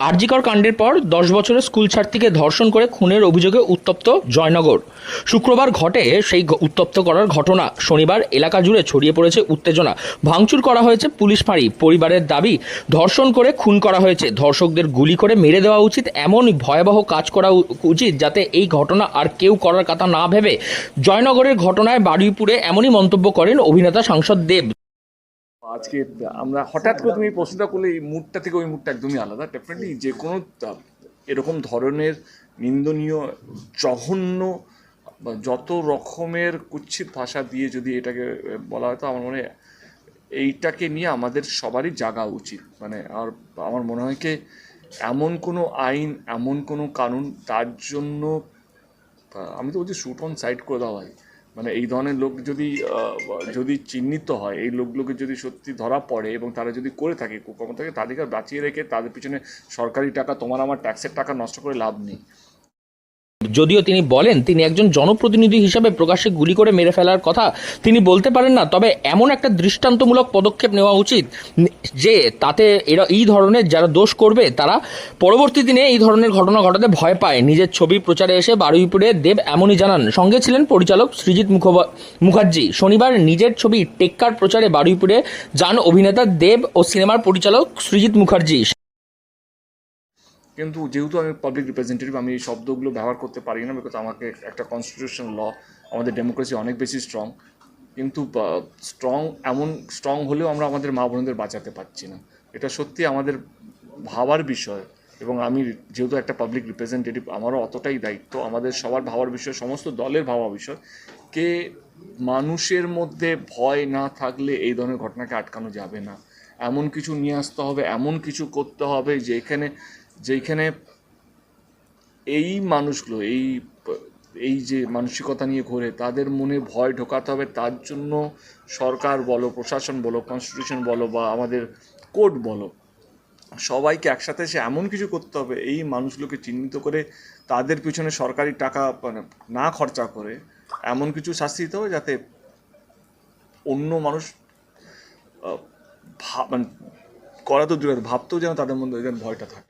আরজিকর কাণ্ডের পর 10 বছরের স্কুল ছাত্রীকে ধর্ষণ করে খুনের অভিযোগে উত্তপ্ত জয়নগর। শুক্রবার ঘটে সেই উত্তপ্ত করার ঘটনা। শনিবার এলাকা জুড়ে ছড়িয়ে পড়েছে উত্তেজনা। ভাঙচুর করা হয়েছে পুলিশ ফাঁড়ি। পরিবারের দাবি, ধর্ষণ করে খুন করা হয়েছে। ধর্ষকদের গুলি করে মেরে দেওয়া উচিত। এমন ভয়াবহ কাজ করা উচিত যাতে এই ঘটনা আর কেউ করার কথা না ভেবে। জয়নগরের ঘটনায় বারুইপুরে এমনই মন্তব্য করেন অভিনেতা সাংসদ দেব। আজকে আমরা হঠাৎ করে তুমি এই প্রশ্নটা করলে এই মুডটা থেকে ওই মুডটা একদমই আলাদা। ডেফিনেটলি যে কোনো এরকম ধরনের নিন্দনীয়, জঘন্য বা যত রকমের কুৎসিত ভাষা দিয়ে যদি এটাকে বলা হয়, তো আমার মনে হয় এইটাকে নিয়ে আমাদের সবারই জাগা উচিত। মানে আর আমার মনে হয় কি, এমন কোনো আইন, এমন কোনো কানুন তার জন্য আমি তো বলছি শুট অন সাইট করে দেওয়া হয়। মানে এই ধরনের লোক যদি চিহ্নিত হয়, এই লোকগুলোকে যদি সত্যি ধরা পড়ে এবং তারা যদি করে থাকে কুকর্ম থাকে, তাদেরকে বাঁচিয়ে রেখে তাদের পিছনে সরকারি টাকা, তোমার আমার ট্যাক্সের টাকা নষ্ট করে লাভ নেই। যদিও তিনি বলেন তিনি একজন জনপ্রতিনিধি হিসেবে প্রকাশ্যে গুলি করে মেরে ফেলার কথা তিনি বলতে পারেন না, তবে এমন একটা দৃষ্টান্তমূলক পদক্ষেপ নেওয়া উচিত যে তাতে এরা এই ধরনের যারা দোষ করবে তারা পরবর্তী দিনে এই ধরনের ঘটনা ঘটাতে ভয় পায়। নিজের ছবি প্রচারে এসে বারুইপুরে দেব এমনই জানান। সঙ্গে ছিলেন পরিচালক সৃজিত মুখার্জি। শনিবার নিজের ছবি টেক্কার প্রচারে বারুইপুরে যান অভিনেতা দেব ও সিনেমার পরিচালক সৃজিত মুখার্জি। কিন্তু যেহেতু আমি পাবলিক রিপ্রেজেন্টেটিভ, আমি এই শব্দগুলো ব্যবহার করতে পারি না, বিকজ আমাকে একটা কনস্টিটিউশন ল, আমাদের ডেমোক্রেসি অনেক বেশি স্ট্রং। কিন্তু স্ট্রং হলেও আমরা আমাদের মা বোনদের বাঁচাতে পারছি না। এটা সত্যি আমাদের ভাবার বিষয়। এবং আমি যেহেতু একটা পাবলিক রিপ্রেজেন্টেটিভ, আমারও অতটাই দায়িত্ব। আমাদের সবার ভাবার বিষয়, সমস্ত দলের ভাবা বিষয়, কে মানুষের মধ্যে ভয় না থাকলে এই ধরনের ঘটনাকে আটকানো যাবে না। এমন কিছু নিয়ে আসতে হবে, এমন কিছু করতে হবে যেখানে এই মানুষগুলো, এই যে মানসিকতা নিয়ে ঘোরে, তাদের মনে ভয় ঢোকাতে হবে। তার জন্য সরকার বলো, প্রশাসন বলো, কনস্টিটিউশন বলো বা আমাদের কোর্ট বলো, সবাইকে একসাথে এসে এমন কিছু করতে হবে, এই মানুষগুলোকে চিহ্নিত করে তাদের পিছনে সরকারি টাকা মানে না খরচা করে এমন কিছু শাস্তি দিতে হবে যাতে অন্য মানুষ মানে করা তো দূরে, ভাবতেও যেন তাদের মধ্যে যেন ভয়টা থাকে।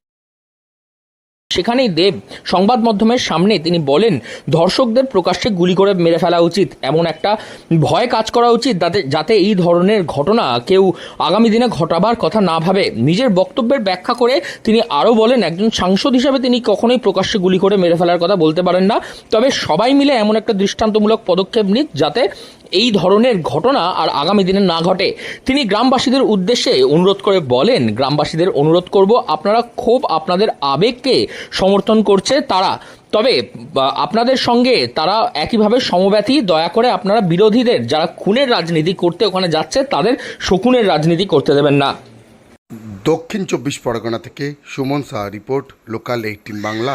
সেখানেই দেব সংবাদ মাধ্যমের সামনে তিনি বলেন, ধর্ষকদের প্রকাশ্যে গুলি করে মেরে ফেলা উচিত। এমন একটা ভয় কাজ করা উচিত যাতে এই ধরনের ঘটনা কেউ আগামী দিনে ঘটাবার কথা না ভাবে। নিজের বক্তব্যের ব্যাখ্যা করে তিনি আরও বলেন, একজন সাংসদ হিসাবে তিনি কখনোই প্রকাশ্যে গুলি করে মেরে ফেলার কথা বলতে পারেন না, তবে সবাই মিলে এমন একটা দৃষ্টান্তমূলক পদক্ষেপ নিক যাতে এই ধরনের ঘটনা আর আগামী দিনে না ঘটে। তিনি গ্রামবাসীদের উদ্দেশ্যে অনুরোধ করে বলেন, গ্রামবাসীদের অনুরোধ করব, আপনারা খুব আপনাদের আবেগকে সমর্থন করছে তারা, তবে আপনাদের সঙ্গে তারা একইভাবে সমব্যথী। দয়া করে আপনারা বিরোধীদের, যারা খুনের রাজনীতি করতে ওখানে যাচ্ছে, তাদের শকুনের রাজনীতি করতে দেবেন না। দক্ষিণ 24 পরগনা থেকে সুমন সাহা রিপোর্ট, লোকাল 18 বাংলা।